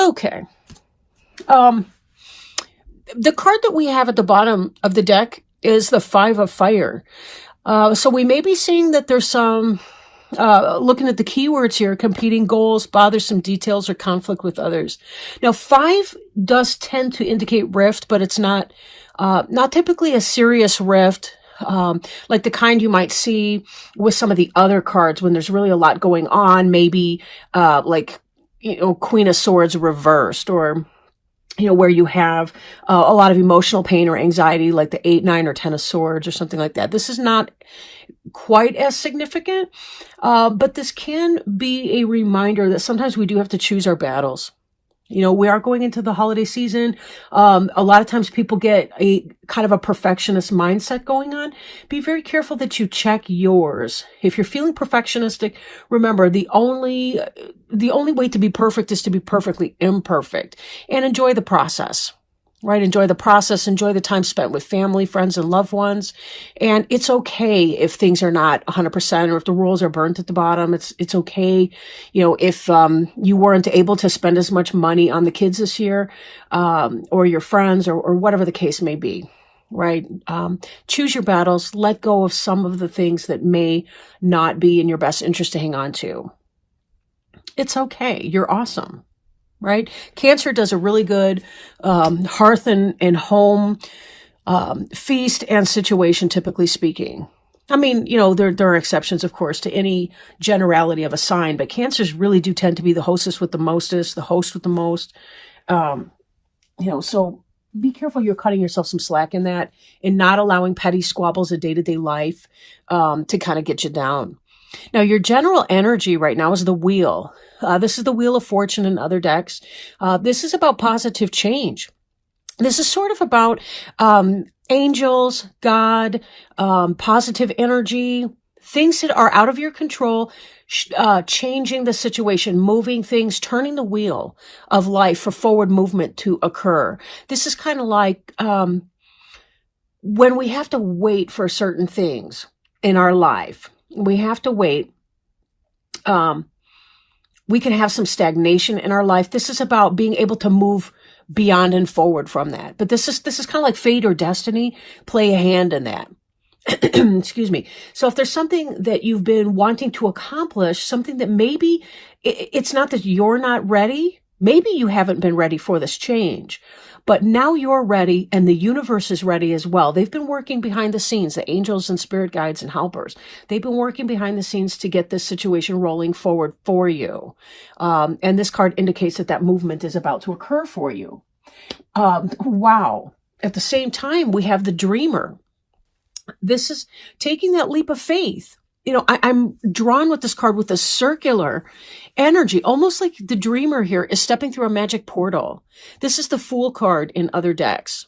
Okay. Um, the card that we have at the bottom of the deck is the Five of Fire. So we may be seeing that there's some, looking at the keywords here, competing goals, bothersome details, or conflict with others. Now, five does tend to indicate rift, but it's not typically a serious rift. Like the kind you might see with some of the other cards when there's really a lot going on, maybe, like, Queen of Swords reversed, or where you have a lot of emotional pain or anxiety, like the 8, 9, or 10 of Swords or something like that. This is not quite as significant, but this can be a reminder that sometimes we do have to choose our battles. We are going into the holiday season. A lot of times people get a kind of a perfectionist mindset going on. Be very careful that you check yours. If you're feeling perfectionistic, remember the only way to be perfect is to be perfectly imperfect, and enjoy the process. Right? Enjoy the process, enjoy the time spent with family, friends, and loved ones. And it's okay if things are not 100%, or if the rules are burnt at the bottom. It's okay, if you weren't able to spend as much money on the kids this year, or your friends, or whatever the case may be. Right? Choose your battles, let go of some of the things that may not be in your best interest to hang on to. It's okay. You're awesome. Right? Cancer does a really good hearth and home feast and situation, typically speaking. I mean, there are exceptions, of course, to any generality of a sign, but Cancers really do tend to be the hostess with the mostest, the host with the most. So be careful you're cutting yourself some slack in that, and not allowing petty squabbles of day-to-day life to kind of get you down. Now, your general energy right now is the Wheel. This is the Wheel of Fortune in other decks. This is about positive change. This is sort of about angels, God, positive energy, things that are out of your control, changing the situation, moving things, turning the wheel of life for forward movement to occur. This is kind of like when we have to wait for certain things in our life. We have to wait. We can have some stagnation in our life. This is about being able to move beyond and forward from that. But this is kind of like fate or destiny play a hand in that. Excuse me. So if there's something that you've been wanting to accomplish, something that maybe it's not that you're not ready, maybe you haven't been ready for this change, but now you're ready, and the universe is ready as well. They've been working behind the scenes, the angels and spirit guides and helpers. They've been working behind the scenes to get this situation rolling forward for you. And this card indicates that movement is about to occur for you. Wow. At the same time, we have the Dreamer. This is taking that leap of faith. I'm drawn with this card with a circular energy, almost like the Dreamer here is stepping through a magic portal. This is the Fool card in other decks.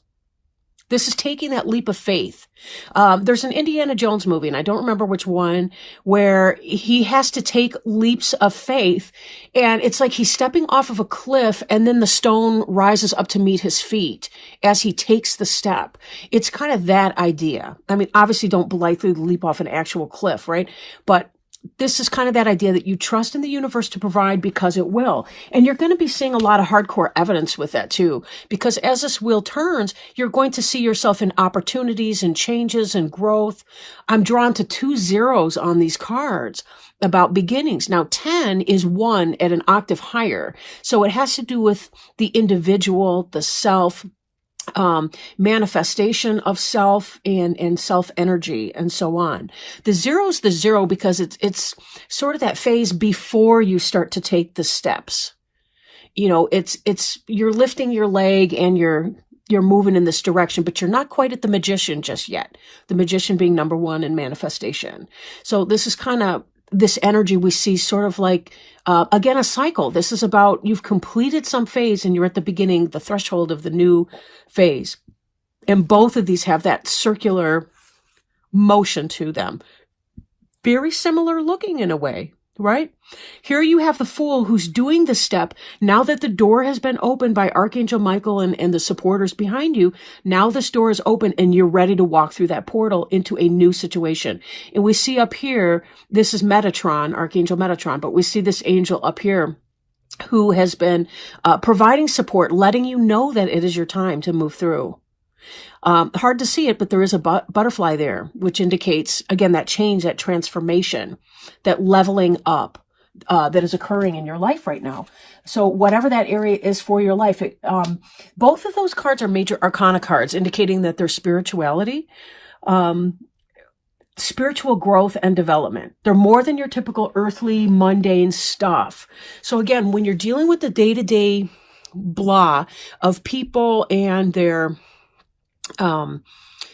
This is taking that leap of faith. There's an Indiana Jones movie, and I don't remember which one, where he has to take leaps of faith, and it's like he's stepping off of a cliff, and then the stone rises up to meet his feet as he takes the step. It's kind of that idea. I mean, obviously don't blithely leap off an actual cliff, right? But this is kind of that idea that you trust in the universe to provide because it will. And you're going to be seeing a lot of hardcore evidence with that too, because as this wheel turns, you're going to see yourself in opportunities and changes and growth. I'm drawn to 2 zeros on these cards about beginnings. Now, 10 is 1 at an octave higher. So it has to do with the individual, the self, manifestation of self and self energy and so on. The 0 is the 0 because it's sort of that phase before you start to take the steps. It's you're lifting your leg and you're moving in this direction, but you're not quite at the Magician just yet. The Magician being number 1 in manifestation. So this is kind of this energy we see sort of like, again, a cycle. This is about you've completed some phase and you're at the beginning, the threshold of the new phase. And both of these have that circular motion to them. Very similar looking in a way, right? Here you have the Fool who's doing the step. Now that the door has been opened by Archangel Michael and the supporters behind you, now this door is open and you're ready to walk through that portal into a new situation. And we see up here, this is Metatron, Archangel Metatron, but we see this angel up here who has been providing support, letting you know that it is your time to move through. Hard to see it, but there is a butterfly there, which indicates, again, that change, that transformation, that leveling up that is occurring in your life right now. So whatever that area is for your life, both of those cards are major arcana cards, indicating that there's spirituality, spiritual growth and development. They're more than your typical earthly, mundane stuff. So again, when you're dealing with the day-to-day blah of people and their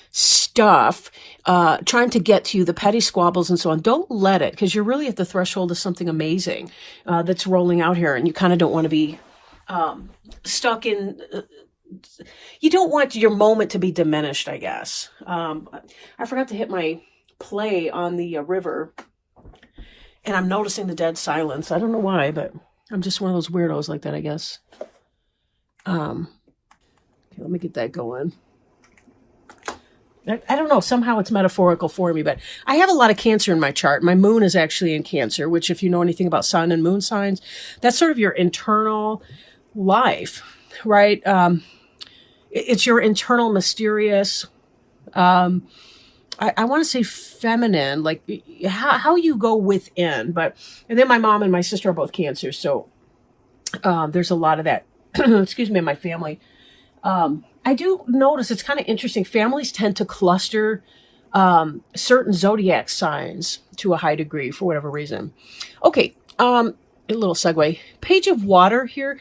stuff, trying to get to you, the petty squabbles and so on, don't let it, because you're really at the threshold of something amazing that's rolling out here, and you kind of don't want to be stuck in... you don't want your moment to be diminished, I guess. I forgot to hit my play on the river, and I'm noticing the dead silence. I don't know why, but I'm just one of those weirdos like that, I guess. Okay, let me get that going. I don't know, somehow it's metaphorical for me, but I have a lot of Cancer in my chart. My moon is actually in Cancer, which, if you know anything about sun and moon signs, that's sort of your internal life, right? It's your internal mysterious, I want to say feminine, like how you go within. But, and then my mom and my sister are both Cancer, so there's a lot of that, excuse me, in my family. I do notice it's kind of interesting. Families tend to cluster certain zodiac signs to a high degree for whatever reason. Okay, a little segue. Page of Water here.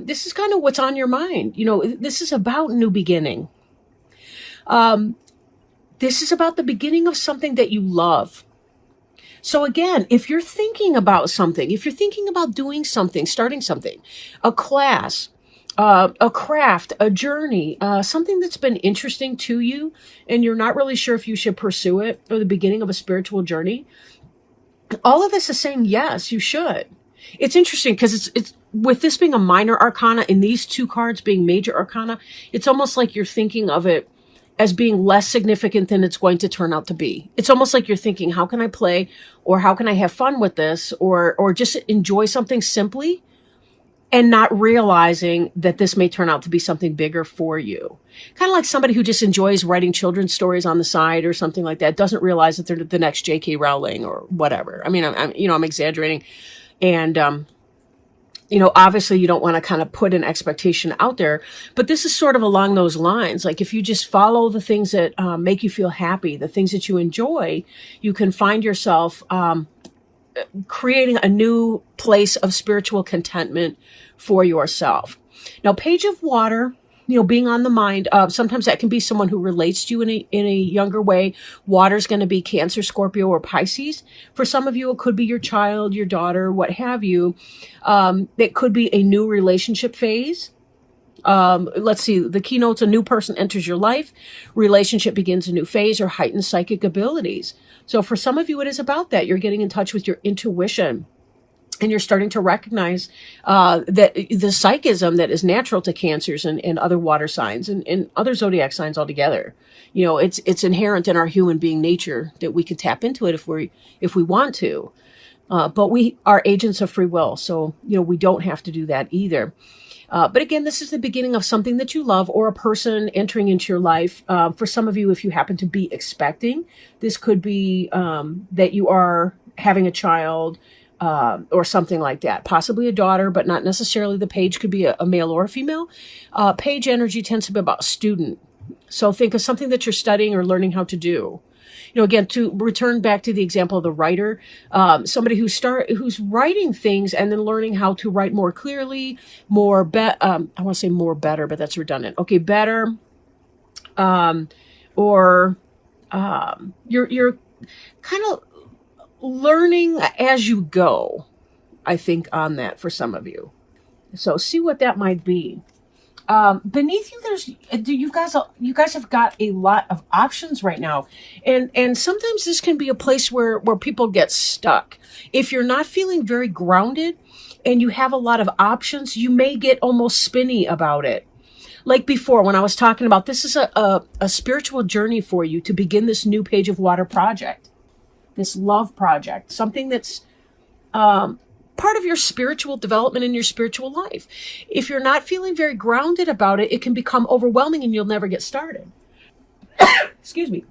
This is kind of what's on your mind. You know, this is about new beginning. This is about the beginning of something that you love. So again, if you're thinking about something, if you're thinking about doing something, starting something, a class, a craft, a journey, something that's been interesting to you, and you're not really sure if you should pursue it, or the beginning of a spiritual journey, all of this is saying, yes, you should. It's interesting because it's with this being a minor arcana and these two cards being major arcana, it's almost like you're thinking of it as being less significant than it's going to turn out to be. It's almost like you're thinking, how can I play, or how can I have fun with this, or just enjoy something simply, and not realizing that this may turn out to be something bigger for you. Kind of like somebody who just enjoys writing children's stories on the side or something like that, doesn't realize that they're the next J.K. Rowling or whatever. I mean, I'm exaggerating. And, obviously you don't want to kind of put an expectation out there, but this is sort of along those lines. Like if you just follow the things that make you feel happy, the things that you enjoy, you can find yourself creating a new place of spiritual contentment for yourself. Now, Page of Water, being on the mind, sometimes that can be someone who relates to you in a younger way. Water's going to be Cancer, Scorpio, or Pisces. For some of you, it could be your child, your daughter, what have you. It could be a new relationship phase. Let's see, the keynotes, a new person enters your life, relationship begins a new phase, or heightened psychic abilities. So for some of you, it is about that. You're getting in touch with your intuition, and you're starting to recognize that the psychism that is natural to Cancers and other water signs and other zodiac signs altogether. It's inherent in our human being nature that we can tap into it if we want to. But we are agents of free will, so we don't have to do that either. But again, this is the beginning of something that you love, or a person entering into your life. For some of you, if you happen to be expecting, this could be that you are having a child or something like that. Possibly a daughter, but not necessarily. The page could be a male or a female. Page energy tends to be about student. So think of something that you're studying or learning how to do. Again, to return back to the example of the writer, somebody who's writing things and then learning how to write more clearly, I want to say more better, but that's redundant. Okay, better, or you're kind of learning as you go, I think, on that for some of you. So see what that might be. Beneath you, you guys have got a lot of options right now. And sometimes this can be a place where people get stuck. If you're not feeling very grounded and you have a lot of options, you may get almost spinny about it. Like before, when I was talking about, this is a spiritual journey for you to begin this new Page of Water project, this love project, something that's, part of your spiritual development in your spiritual life. If you're not feeling very grounded about it, it can become overwhelming and you'll never get started. Excuse me.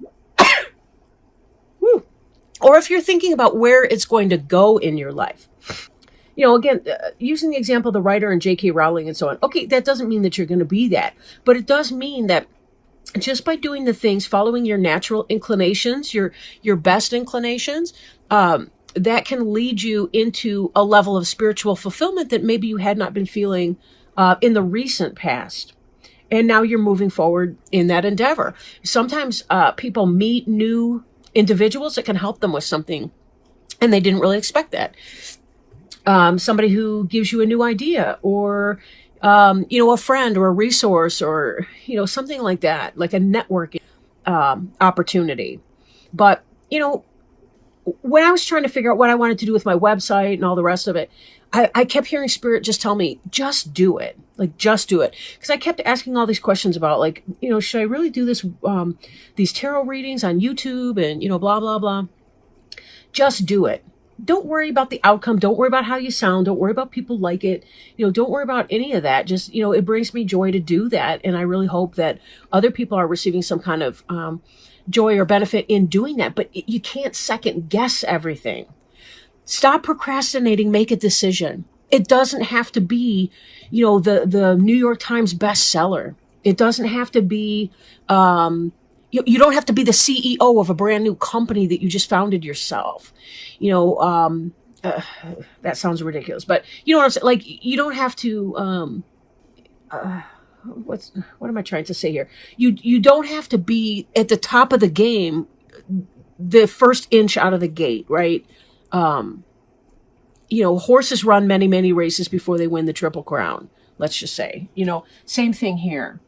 Woo. Or if you're thinking about where it's going to go in your life. Again, using the example of the writer and J.K. Rowling and so on. Okay, that doesn't mean that you're going to be that, but it does mean that just by doing the things, following your natural inclinations, your best inclinations, that can lead you into a level of spiritual fulfillment that maybe you had not been feeling in the recent past. And now you're moving forward in that endeavor. Sometimes people meet new individuals that can help them with something, and they didn't really expect that. Somebody who gives you a new idea, or a friend or a resource, or something like that, like a networking opportunity. But when I was trying to figure out what I wanted to do with my website and all the rest of it, I kept hearing Spirit just tell me, just do it. Like, just do it. Because I kept asking all these questions about, like, should I really do this, these tarot readings on YouTube and, blah, blah, blah. Just do it. Don't worry about the outcome. Don't worry about how you sound. Don't worry about people like it. Don't worry about any of that. Just, it brings me joy to do that. And I really hope that other people are receiving some kind of joy or benefit in doing that. But you can't second guess everything. Stop procrastinating. Make a decision. It doesn't have to be, the New York Times bestseller. It doesn't have to be, you don't have to be the CEO of a brand new company that you just founded yourself. That sounds ridiculous, but you know what I'm saying? Like, you don't have to, what am I trying to say here? You don't have to be at the top of the game, the first inch out of the gate, right? Horses run many, many races before they win the Triple Crown. Let's just say, same thing here.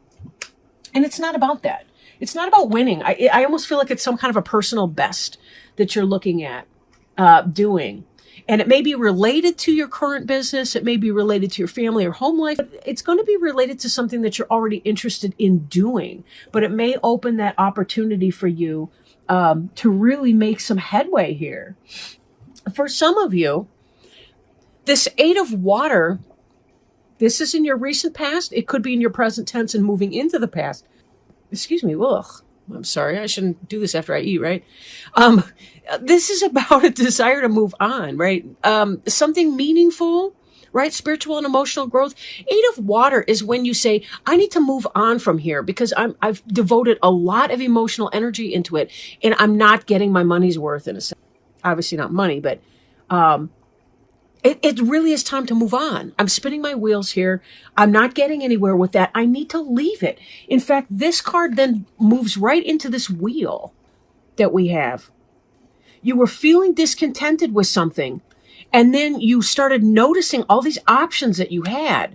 And it's not about that. It's not about winning. I almost feel like it's some kind of a personal best that you're looking at doing. And it may be related to your current business. It may be related to your family or home life. But it's going to be related to something that you're already interested in doing. But it may open that opportunity for you to really make some headway here. For some of you, this 8 of Water, this is in your recent past. It could be in your present tense and moving into the past. Excuse me. Ugh. I'm sorry. I shouldn't do this after I eat, right? This is about a desire to move on, right? Something meaningful, right? Spiritual and emotional growth. 8 of Water is when you say, I need to move on from here because I've devoted a lot of emotional energy into it and I'm not getting my money's worth in a sense. Obviously not money, but it really is time to move on. I'm spinning my wheels here. I'm not getting anywhere with that. I need to leave it. In fact, this card then moves right into this wheel that we have. You were feeling discontented with something, and then you started noticing all these options that you had.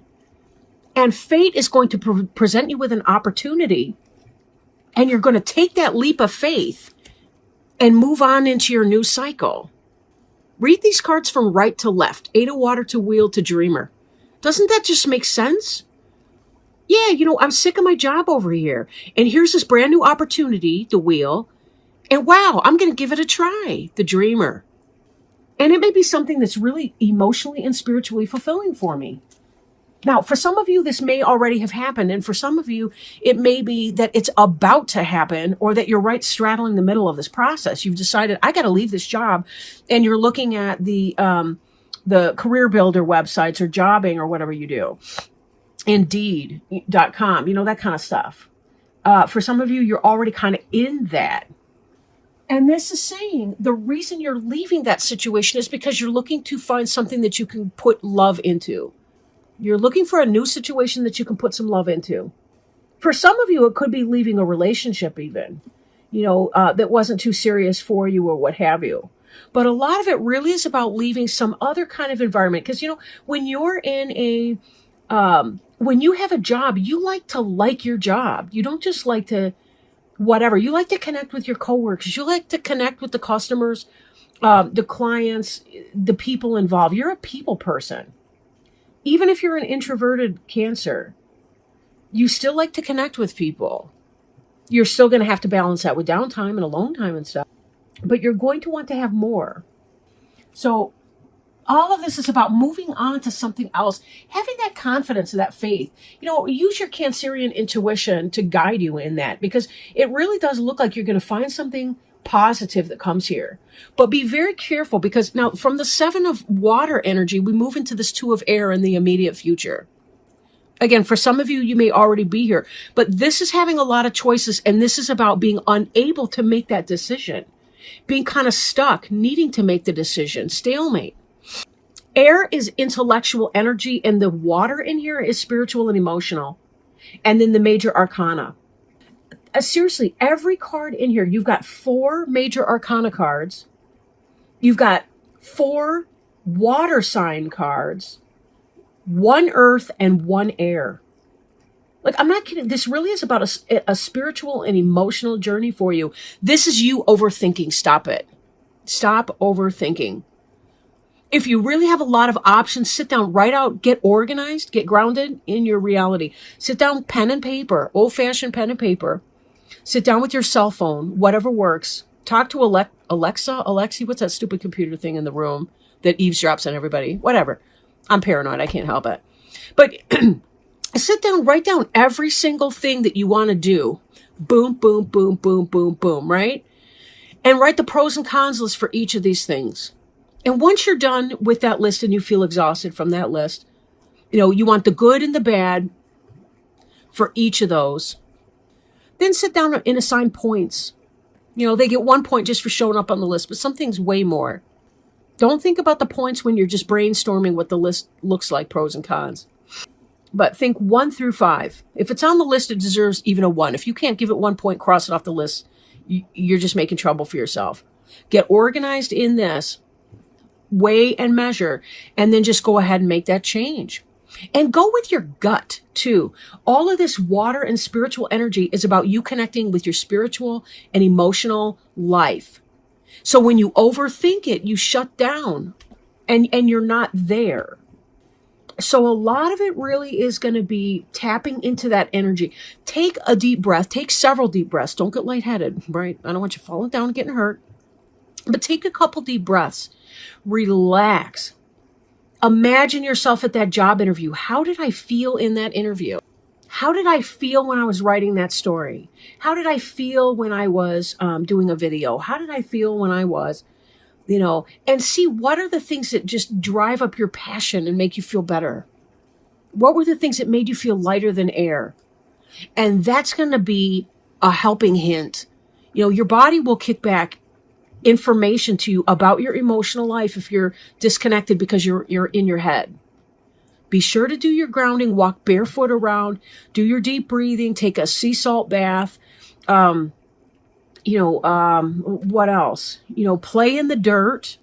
And fate is going to present you with an opportunity, and you're going to take that leap of faith and move on into your new cycle. Read these cards from right to left. 8 of Water to Wheel to Dreamer. Doesn't that just make sense? Yeah, I'm sick of my job over here. And here's this brand new opportunity, the Wheel. And wow, I'm going to give it a try, the Dreamer. And it may be something that's really emotionally and spiritually fulfilling for me. Now, for some of you, this may already have happened. And for some of you, it may be that it's about to happen or that you're right straddling the middle of this process. You've decided, I got to leave this job. And you're looking at the career builder websites or jobbing or whatever you do. Indeed.com, that kind of stuff. For some of you, you're already kind of in that. And this is saying the reason you're leaving that situation is because you're looking to find something that you can put love into. You're looking for a new situation that you can put some love into. For some of you, it could be leaving a relationship even, that wasn't too serious for you or what have you. But a lot of it really is about leaving some other kind of environment. Because, when you're in when you have a job, you like your job. You don't just like to whatever. You like to connect with your coworkers. You like to connect with the customers, the clients, the people involved. You're a people person. Even if you're an introverted Cancer, you still like to connect with people. You're still going to have to balance that with downtime and alone time and stuff. But you're going to want to have more. So All of this is about moving on to something else, having that confidence, that faith. Use your Cancerian intuition to guide you in that, because it really does look like you're going to find something positive that comes here. But be very careful, because now from the 7 of water energy, we move into this 2 of air in the immediate future. Again, for some of you, you may already be here, but this is having a lot of choices, and this is about being unable to make that decision, being kind of stuck, needing to make the decision, stalemate. Air is intellectual energy, and the water in here is spiritual and emotional. And then the major arcana. Seriously, every card in here, you've got 4 major arcana cards. You've got 4 water sign cards, 1 earth, and 1 air. Like, I'm not kidding. This really is about a spiritual and emotional journey for you. This is you overthinking. Stop it. Stop overthinking. If you really have a lot of options, sit down, write out, get organized, get grounded in your reality. Sit down, pen and paper, old-fashioned pen and paper. Sit down with your cell phone, whatever works. Talk to Alexi, what's that stupid computer thing in the room that eavesdrops on everybody? Whatever. I'm paranoid. I can't help it. But sit down, write down every single thing that you want to do. Boom, boom, boom, boom, boom, boom, right? And write the pros and cons list for each of these things. And once you're done with that list and you feel exhausted from that list, you want the good and the bad for each of those. Then sit down and assign points. They get 1 point just for showing up on the list, but some things way more. Don't think about the points when you're just brainstorming what the list looks like, pros and cons. But think 1 through 5. If it's on the list, it deserves even a 1. If you can't give it 1 point, cross it off the list. You're just making trouble for yourself. Get organized in this. Weigh and measure, and then just go ahead and make that change. And go with your gut, too. All of this water and spiritual energy is about you connecting with your spiritual and emotional life. So when you overthink it, you shut down and you're not there. So a lot of it really is going to be tapping into that energy. Take a deep breath. Take several deep breaths. Don't get lightheaded, right? I don't want you falling down and getting hurt. But take a couple deep breaths. Relax. Imagine yourself at that job interview. How did I feel in that interview? How did I feel when I was writing that story? How did I feel when I was doing a video? How did I feel when I was, and see what are the things that just drive up your passion and make you feel better? What were the things that made you feel lighter than air? And that's going to be a helping hint. Your body will kick back information to you about your emotional life if you're disconnected because you're in your head. Be sure to do your grounding, walk barefoot around, do your deep breathing, take a sea salt bath. What else? Play in the dirt,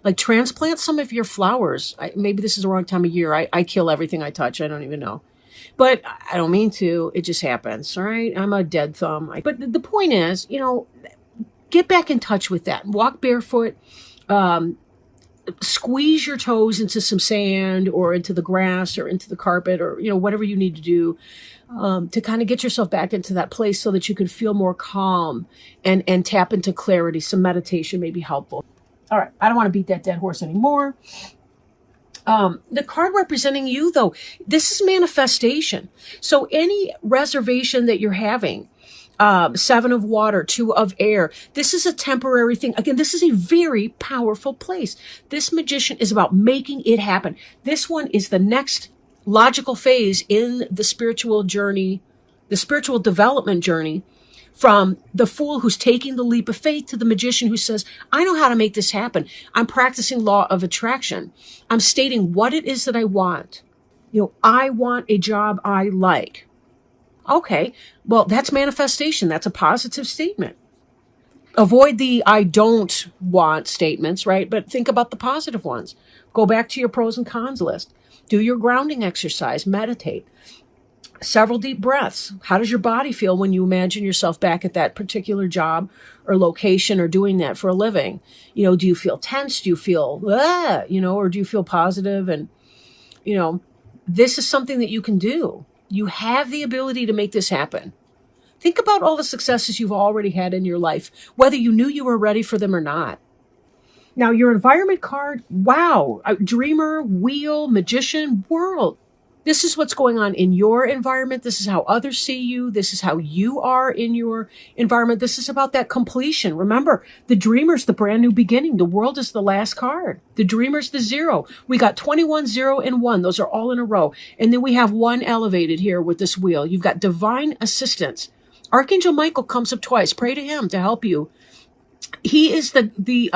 like transplant some of your flowers. Maybe this is the wrong time of year. I kill everything I touch. I don't even know. But I don't mean to. It just happens. All right. I'm a dead thumb. But the point is, get back in touch with that. Walk barefoot. Squeeze your toes into some sand or into the grass or into the carpet or, whatever you need to do to kind of get yourself back into that place so that you can feel more calm and tap into clarity. Some meditation may be helpful. All right. I don't want to beat that dead horse anymore. The card representing you, though, this is manifestation. So any reservation that you're having, 7 of water, 2 of air. This is a temporary thing. Again, this is a very powerful place. This magician is about making it happen. This one is the next logical phase in the spiritual journey, the spiritual development journey, from the fool who's taking the leap of faith to the magician who says, I know how to make this happen. I'm practicing law of attraction. I'm stating what it is that I want. I want a job I like. Okay, well, that's manifestation. That's a positive statement. Avoid the I don't want statements, right? But think about the positive ones. Go back to your pros and cons list. Do your grounding exercise. Meditate. Several deep breaths. How does your body feel when you imagine yourself back at that particular job or location or doing that for a living? Do you feel tense? Do you feel, or do you feel positive? And, this is something that you can do. You have the ability to make this happen. Think about all the successes you've already had in your life, whether you knew you were ready for them or not. Now, your environment card, wow, a dreamer, wheel, magician, world. This is what's going on in your environment. This is how others see you. This is how you are in your environment. This is about that completion. Remember, the dreamer's the brand new beginning. The world is the last card. The dreamer's the zero. We got 21, 0, and 1. Those are all in a row. And then we have 1 elevated here with this wheel. You've got divine assistance. Archangel Michael comes up twice. Pray to him to help you. He is the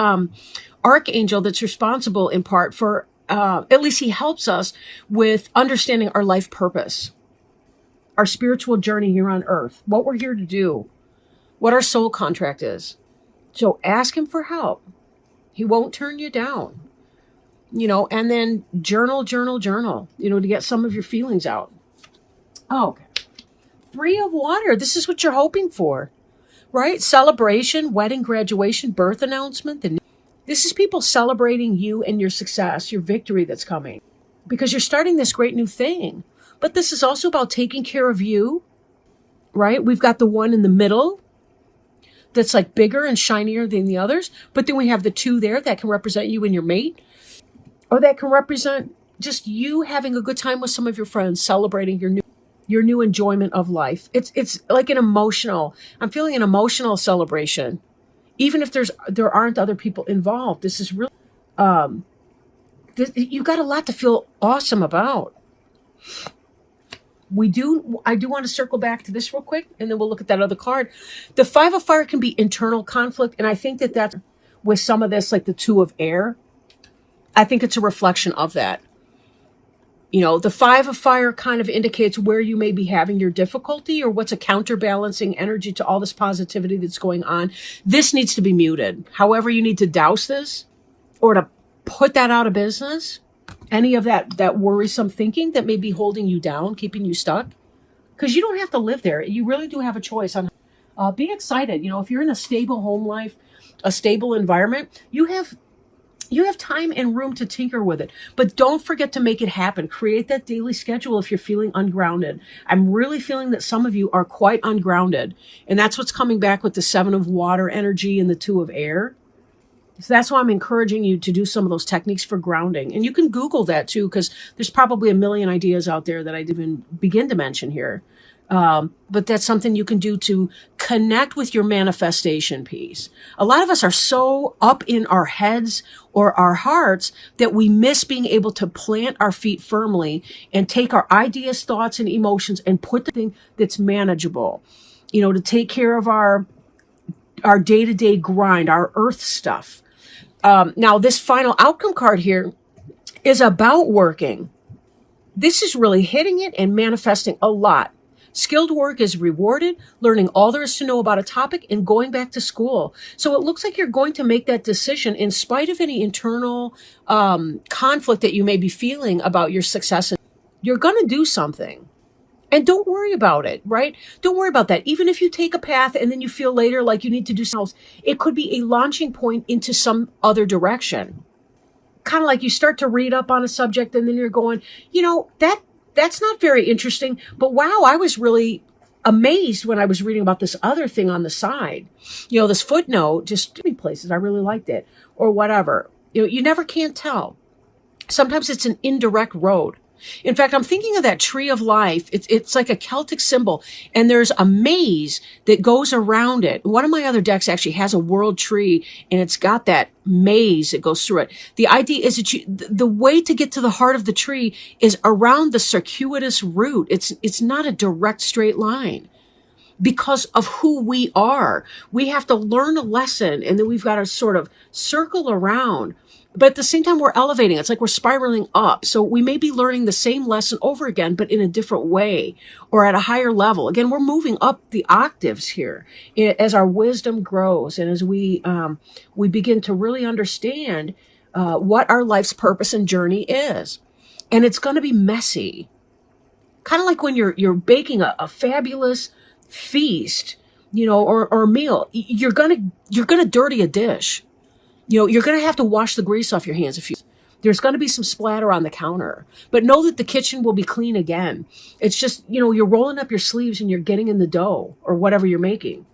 archangel that's responsible in part for, at least he helps us with understanding our life purpose, our spiritual journey here on earth, what we're here to do, what our soul contract is. So ask him for help. He won't turn you down, and then journal, to get some of your feelings out. Oh, okay. 3 of water. This is what you're hoping for, right? Celebration, wedding, graduation, birth announcement. This is people celebrating you and your success, your victory that's coming, because you're starting this great new thing. But this is also about taking care of you, right? We've got the 1 in the middle that's like bigger and shinier than the others. But then we have the 2 there that can represent you and your mate, or that can represent just you having a good time with some of your friends, celebrating your new enjoyment of life. It's like I'm feeling an emotional celebration. Even if there aren't other people involved, this is really, you got a lot to feel awesome about. I do want to circle back to this real quick, and then we'll look at that other card. The 5 of fire can be internal conflict, and I think that's with some of this, like the 2 of air. I think it's a reflection of that. The 5 of fire kind of indicates where you may be having your difficulty, or what's a counterbalancing energy to all this positivity that's going on. This needs to be muted. However, you need to douse this or to put that out of business. Any of that worrisome thinking that may be holding you down, keeping you stuck. Because you don't have to live there. You really do have a choice on be excited. If you're in a stable home life, a stable environment, you have time and room to tinker with it, but don't forget to make it happen. Create that daily schedule if you're feeling ungrounded. I'm really feeling that some of you are quite ungrounded, and that's what's coming back with the 7 of water energy and the 2 of air. So that's why I'm encouraging you to do some of those techniques for grounding. And you can Google that too, because there's probably a million ideas out there that I didn't even begin to mention here. But that's something you can do to connect with your manifestation piece. A lot of us are so up in our heads or our hearts that we miss being able to plant our feet firmly and take our ideas, thoughts, and emotions and put the thing that's manageable, to take care of our day-to-day grind, our earth stuff. Now, this final outcome card here is about working. This is really hitting it and manifesting a lot. Skilled work is rewarded, learning all there is to know about a topic, and going back to school. So it looks like you're going to make that decision in spite of any internal conflict that you may be feeling about your success. You're going to do something. And don't worry about it, right? Don't worry about that. Even if you take a path and then you feel later like you need to do something else, it could be a launching point into some other direction. Kind of like you start to read up on a subject and then you're going, that's not very interesting, but wow, I was really amazed when I was reading about this other thing on the side. This footnote, just places, I really liked it, or whatever. You never can tell. Sometimes it's an indirect road. In fact, I'm thinking of that tree of life. It's like a Celtic symbol, and there's a maze that goes around it. One of my other decks actually has a world tree, and it's got that maze that goes through it. The idea is that the way to get to the heart of the tree is around the circuitous route. It's not a direct straight line. Because of who we are, we have to learn a lesson, and then we've got to sort of circle around. But at the same time, we're elevating. It's like we're spiraling up. So we may be learning the same lesson over again, but in a different way or at a higher level. Again, we're moving up the octaves here as our wisdom grows and as we begin to really understand what our life's purpose and journey is. And it's going to be messy. Kind of like when you're baking a fabulous feast, or meal. You're gonna dirty a dish. You're going to have to wash the grease off your hands there's going to be some splatter on the counter, but know that the kitchen will be clean again. It's just, you're rolling up your sleeves and you're getting in the dough or whatever you're making.